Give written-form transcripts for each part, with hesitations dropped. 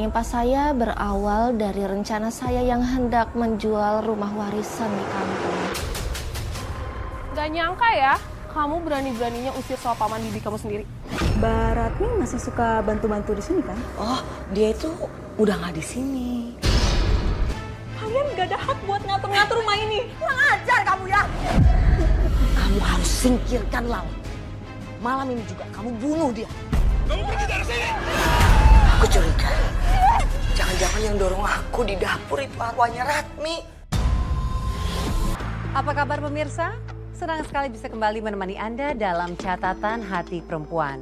menimpa saya berawal dari rencana saya yang hendak menjual rumah warisan di kampung. Gak nyangka ya, kamu berani-beraninya usir soal paman bibi kamu sendiri. Mbak Ratmi masih suka bantu-bantu di sini kan? Oh, dia itu udah nggak di sini. Kalian gak ada hak buat ngatur-ngatur rumah ini. Kurang ajar kamu ya. Kamu harus singkirkan Lal. Malam ini juga kamu bunuh dia. Kamu pergi dari sini! Aku curiga. Jangan-jangan yang dorong aku di dapur itu arwahnya Ratmi. Apa kabar pemirsa? Senang sekali bisa kembali menemani Anda dalam catatan hati perempuan.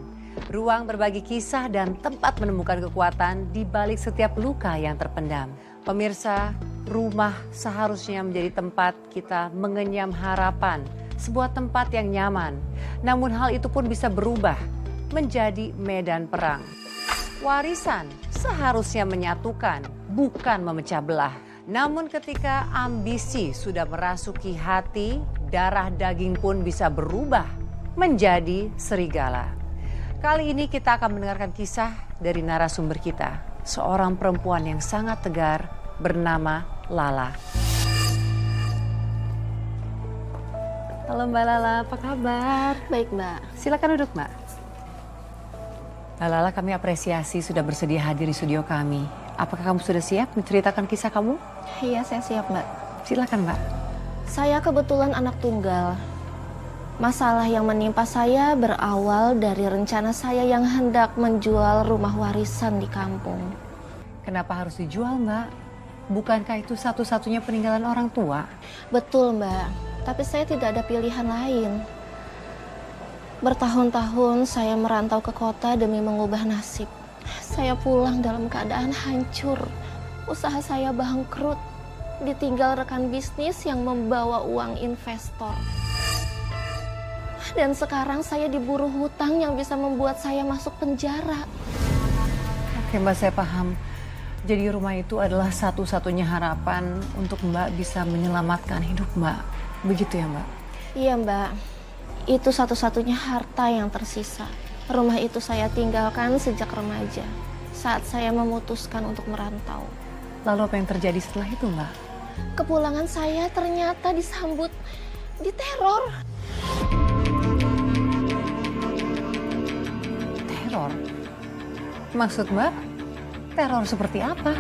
Ruang berbagi kisah dan tempat menemukan kekuatan di balik setiap luka yang terpendam. Pemirsa, rumah seharusnya menjadi tempat kita mengenyam harapan. Sebuah tempat yang nyaman. Namun hal itu pun bisa berubah menjadi medan perang. Warisan seharusnya menyatukan, bukan memecah belah. Namun ketika ambisi sudah merasuki hati, darah daging pun bisa berubah menjadi serigala. Kali ini kita akan mendengarkan kisah dari narasumber kita, seorang perempuan yang sangat tegar bernama Lala. Halo Mbak Lala, apa kabar? Baik, Mbak. Silakan duduk, Mbak. Mbak Lala, kami apresiasi sudah bersedia hadir di studio kami. Apakah kamu sudah siap menceritakan kisah kamu? Iya, saya siap, Mbak. Silakan, Mbak. Saya kebetulan anak tunggal. Masalah yang menimpa saya berawal dari rencana saya yang hendak menjual rumah warisan di kampung. Kenapa harus dijual, Mbak? Bukankah itu satu-satunya peninggalan orang tua? Betul, Mbak. Tapi saya tidak ada pilihan lain. Bertahun-tahun saya merantau ke kota demi mengubah nasib. Saya pulang dalam keadaan hancur. Usaha saya bangkrut. Ditinggal rekan bisnis yang membawa uang investor. Dan sekarang saya diburu hutang yang bisa membuat saya masuk penjara. Oke, Mbak, saya paham. Jadi rumah itu adalah satu-satunya harapan untuk Mbak bisa menyelamatkan hidup Mbak. Begitu ya, Mbak? Iya, Mbak. Itu satu-satunya harta yang tersisa. Rumah itu saya tinggalkan sejak remaja, saat saya memutuskan untuk merantau. Lalu apa yang terjadi setelah itu, Mbak? Kepulangan saya ternyata disambut diteror. Teror? Maksud Mbak, teror seperti apa?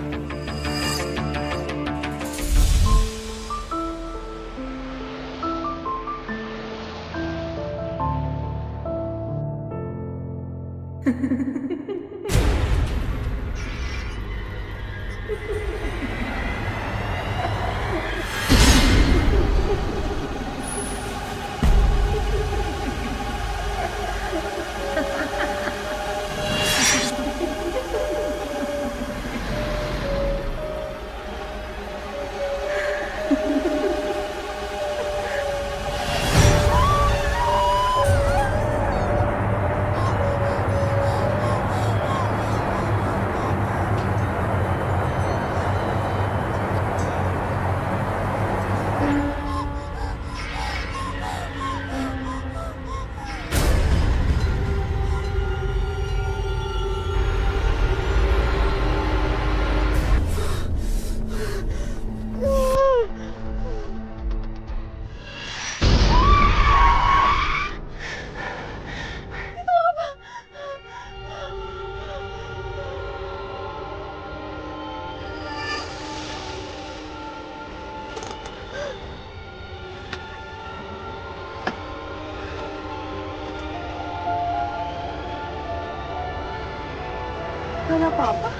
Gak ada apa-apa.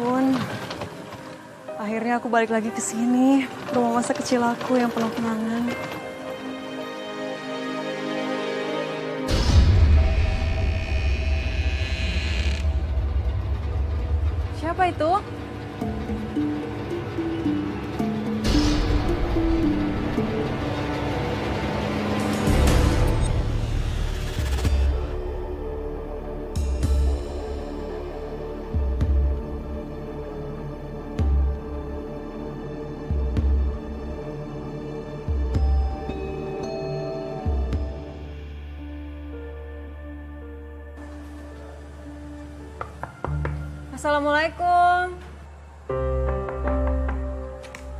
ampun. Akhirnya aku balik lagi ke sini, rumah masa kecil aku yang penuh kenangan. Siapa itu? Assalamualaikum.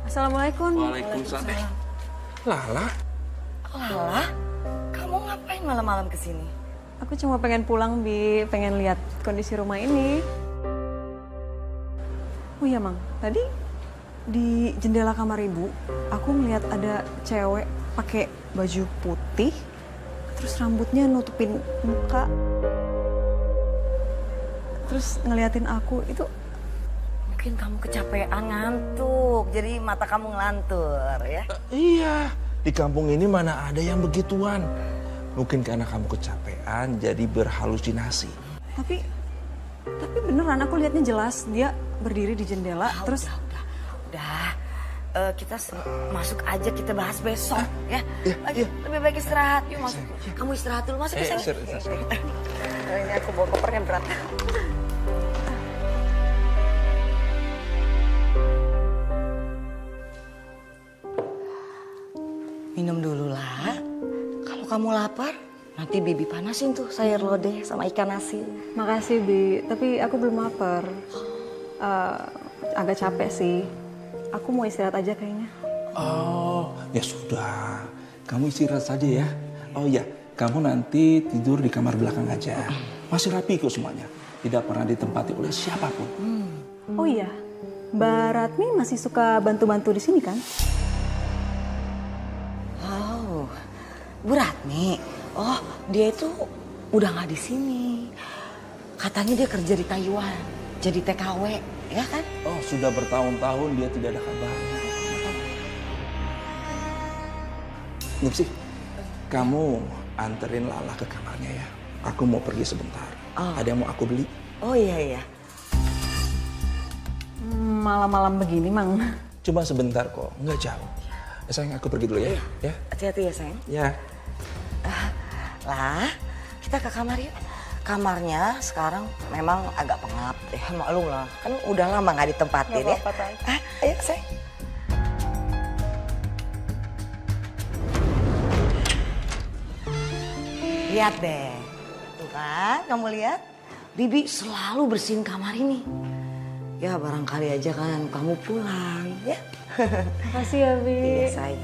Assalamualaikum. Waalaikumsalam. Lala, Lala, kamu ngapain malam-malam kesini? Aku cuma pengen pulang, Bi. Pengen lihat kondisi rumah ini. Oh iya, Mang. Tadi di jendela kamar ibu, aku ngeliat ada cewek pakai baju putih, terus rambutnya nutupin muka. Terus ngeliatin aku, itu Mungkin kamu kecapean ngantuk, jadi mata kamu ngelantur ya. iya. Di kampung ini mana ada yang begituan. Mungkin karena kamu kecapean, jadi berhalusinasi. tapi beneran aku liatnya jelas dia berdiri di jendela, terus Udah. Kita masuk aja, kita bahas besok ya. Iya. Lebih baik istirahat. Yuk masuk. Kamu istirahat dulu, masuk ke sana. Ini aku bawa kopernya berat. Minum dulu lah. Kalau kamu lapar, nanti Bibi panasin tuh sayur lodeh sama ikan asin. makasih Bi, tapi aku belum lapar. Agak capek sih. Aku mau istirahat aja kayaknya. Oh, ya sudah. Kamu istirahat saja ya. Oh iya, kamu nanti tidur di kamar belakang aja. Masih rapi kok semuanya. Tidak pernah ditempati oleh siapapun. Oh iya, Mbak Ratmi masih suka bantu-bantu di sini kan? Oh, Bu Ratmi. Oh, dia itu udah nggak di sini. Katanya dia kerja di Taiwan, jadi TKW, ya kan? Oh, sudah bertahun-tahun dia tidak ada kabarnya. Nipsi, kamu anterin Lala ke kamarnya ya. Aku mau pergi sebentar. Ada yang mau aku beli? Oh iya. Malam-malam begini, Mang. Cuma sebentar kok, nggak jauh. Ya, sayang, aku pergi dulu ya. Ya, Hati-hati ya sayang. ya. Lah, kita ke kamar yuk. Kamarnya sekarang memang agak pengap. Maklum lah, kan udah lama nggak ditempatin ya. Ayo sayang. Lihat deh. Tuh kan, kamu lihat? Bibi selalu bersihin kamar ini. Ya barangkali aja kan kamu pulang ya. Makasih ya, Bi. Iya sayang.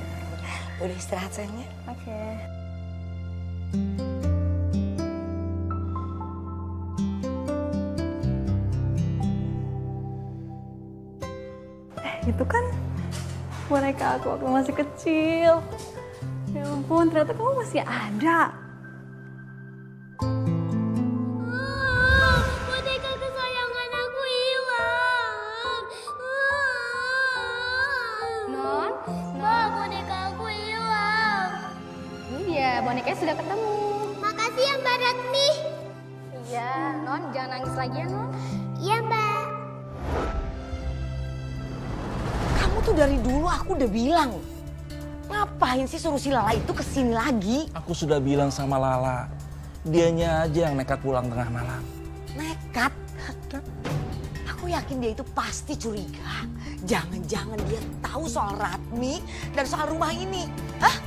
Udah istirahat sayangnya. Oke. Itu kan boneka aku waktu masih kecil. Ya ampun, ternyata kamu masih ada. Boneka kesayangan aku hilang. Non, Mbak, boneka aku hilang. ini dia bonekanya sudah ketemu. Makasih ya Mbak Ratmi. Iya, Non jangan nangis lagi ya Non. Iya Mbak. Kamu tuh dari dulu aku udah bilang. Ngapain sih suruh si Lala itu kesini lagi? Aku sudah bilang sama Lala. Dianya aja yang nekat pulang tengah malam. Nekat. Aku yakin dia itu pasti curiga. Jangan-jangan dia tahu soal Ratmi dan soal rumah ini. Hah?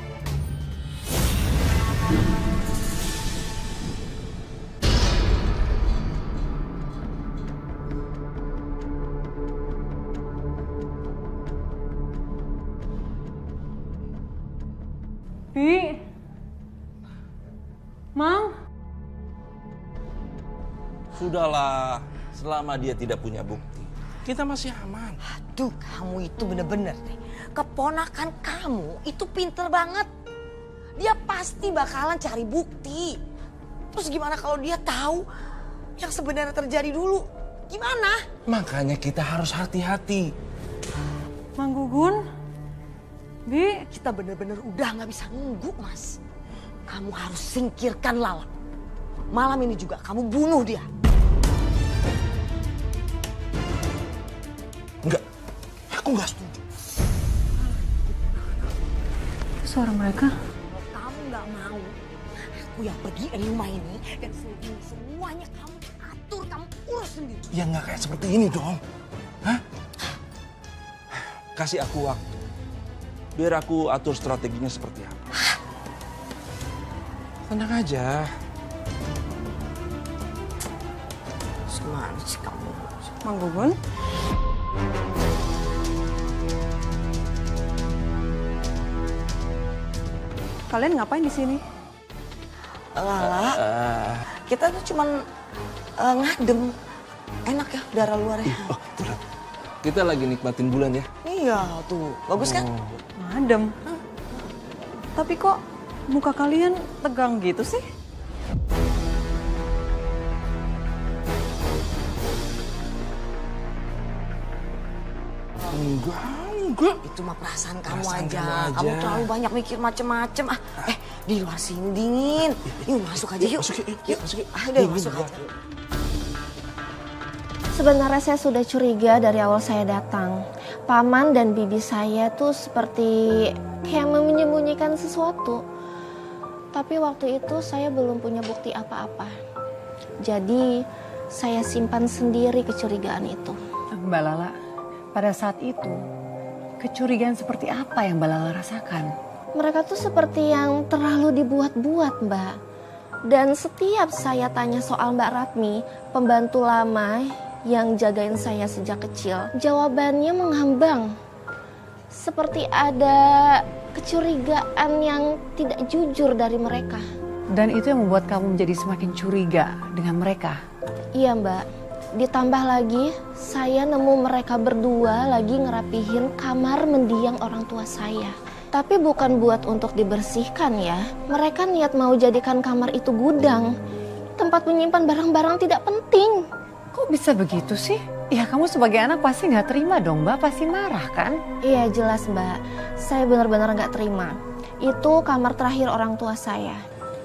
Bi. Mang. Sudahlah, selama dia tidak punya bukti, kita masih aman. Aduh, kamu itu bener-bener deh. Keponakan kamu itu pinter banget. Dia pasti bakalan cari bukti. Terus gimana kalau dia tahu yang sebenarnya terjadi dulu? Gimana? Makanya kita harus hati-hati. Mang Gugun, Bi, Kita bener-bener udah nggak bisa nunggu, Mas. Kamu harus singkirkan Lala. Malam ini juga kamu bunuh dia. Enggak, aku nggak setuju. suara mereka. Kalau kamu nggak mau, aku yang pergi dari rumah ini dan semuanya kamu atur, kamu urus sendiri. Ya nggak kayak seperti ini dong. Hah? Kasih aku waktu. Biar aku atur strateginya seperti apa. Tenang aja. Gimana sih kamu? Mang Gugun? Kalian ngapain di sini? Lala, kita tuh cuman ngadem. Enak ya udara luarnya. Oh, tuh lihat. Kita lagi nikmatin bulan ya. Iya tuh, bagus kan? Adem. Tapi kok muka kalian tegang gitu sih? Enggak. Itu mah perasaan kamu Perasaan aja. kamu aja. Kamu terlalu banyak mikir macem-macem. Di luar sini dingin. Yuk masuk aja yuk. Masuk yuk, masuk yuk. Ayo masuk aja. Sebenarnya saya sudah curiga dari awal saya datang. Paman dan bibi saya tuh seperti kayak menyembunyikan sesuatu. Tapi waktu itu saya belum punya bukti apa-apa. Jadi saya simpan sendiri kecurigaan itu. Mbak Lala, pada saat itu kecurigaan seperti apa yang Mbak Lala rasakan? Mereka tuh seperti yang terlalu dibuat-buat, Mbak. Dan setiap saya tanya soal Mbak Ratmi, pembantu lama yang jagain saya sejak kecil, jawabannya mengambang. Seperti ada kecurigaan yang tidak jujur dari mereka. Dan itu yang membuat kamu menjadi semakin curiga dengan mereka. Iya, Mbak. Ditambah lagi, saya nemu mereka berdua lagi ngerapihin kamar mendiang orang tua saya. Tapi bukan buat untuk dibersihkan ya. Mereka niat mau jadikan kamar itu gudang, tempat menyimpan barang-barang tidak penting. Kok bisa begitu sih? Ya kamu sebagai anak pasti nggak terima dong Mbak, pasti marah kan? Iya jelas Mbak, saya benar-benar nggak terima. Itu kamar terakhir orang tua saya,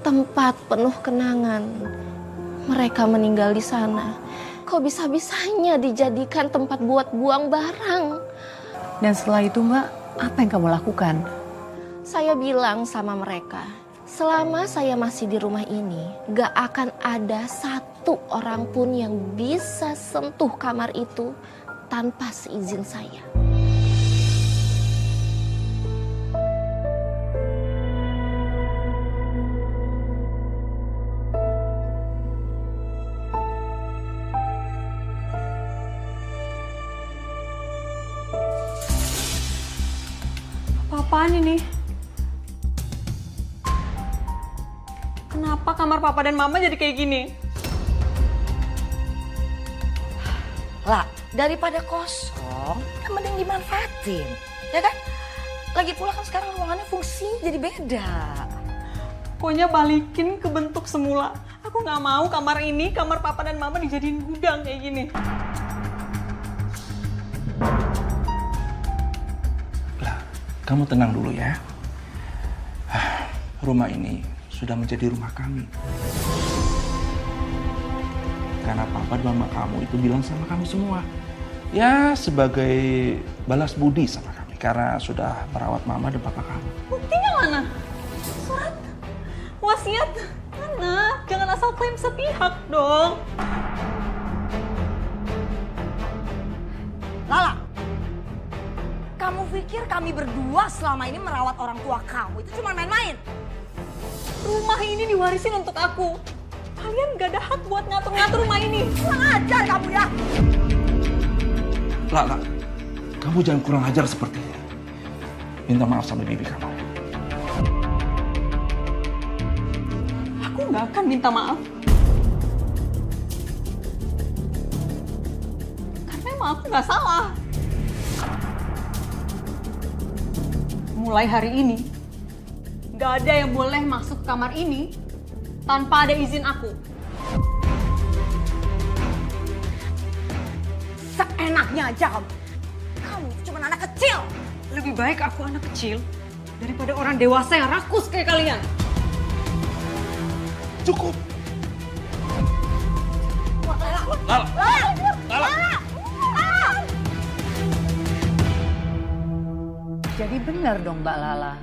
tempat penuh kenangan. Mereka meninggal di sana. Kok bisa-bisanya dijadikan tempat buat buang barang? Dan setelah itu Mbak, apa yang kamu lakukan? Saya bilang sama mereka, selama saya masih di rumah ini, gak akan ada satu orang pun yang bisa sentuh kamar itu tanpa seizin saya. Apaan ini? Kenapa kamar papa dan mama jadi kayak gini? Lah, daripada kosong, kan mending dimanfaatin. Ya kan? Lagi pula kan sekarang ruangannya fungsinya jadi beda. Pokoknya balikin ke bentuk semula. Aku nggak mau kamar ini, kamar papa dan mama dijadiin gudang kayak gini. Lah, kamu tenang dulu ya. Rumah ini sudah menjadi rumah kami. Karena papa dan mama kamu itu bilang sama kami semua. Ya, sebagai balas budi sama kami. Karena sudah merawat mama dan papa kamu. Buktinya mana? Surat? Wasiat? Mana? Jangan asal klaim sepihak dong. Lala, kamu pikir kami berdua selama ini merawat orang tua kamu itu cuma main-main? Rumah ini diwarisin untuk aku. Kalian gak ada hak buat ngatur-ngatur rumah ini. Kurang ajar kamu ya! Lala, kamu jangan kurang ajar seperti ini. Minta maaf sama bibi kamu. Aku gak akan minta maaf. Karena emang aku gak salah. Mulai hari ini, gak ada yang boleh masuk ke kamar ini tanpa ada izin aku. anaknya aja kamu. Kamu itu cuma anak kecil. Lebih baik aku anak kecil daripada orang dewasa yang rakus kayak kalian. Cukup. Jadi benar dong Mbak Lala.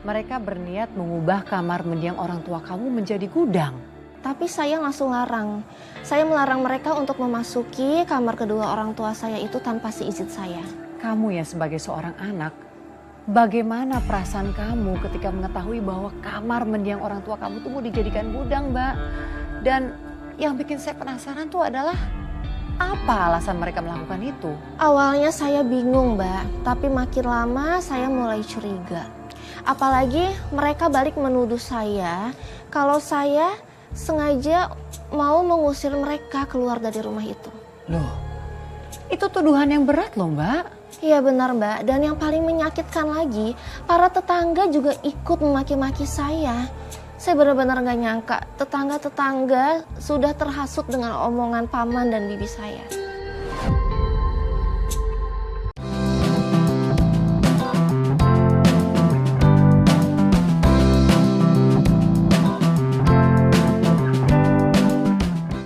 Mereka berniat mengubah kamar mendiang orang tua kamu menjadi gudang. Tapi saya langsung larang. Saya melarang mereka untuk memasuki kamar kedua orang tua saya itu tanpa seizin saya. Kamu ya sebagai seorang anak, bagaimana perasaan kamu ketika mengetahui bahwa kamar mendiang orang tua kamu tuh mau dijadikan gudang, Mbak? Dan yang bikin saya penasaran tuh adalah apa alasan mereka melakukan itu? Awalnya saya bingung, Mbak. Tapi makin lama saya mulai curiga. Apalagi mereka balik menuduh saya kalau saya sengaja mau mengusir mereka keluar dari rumah itu. Loh, itu tuduhan yang berat loh, Mbak. Iya benar, Mbak. Dan yang paling menyakitkan lagi, para tetangga juga ikut memaki-maki saya. Saya benar-benar gak nyangka tetangga-tetangga sudah terhasut dengan omongan paman dan bibi saya.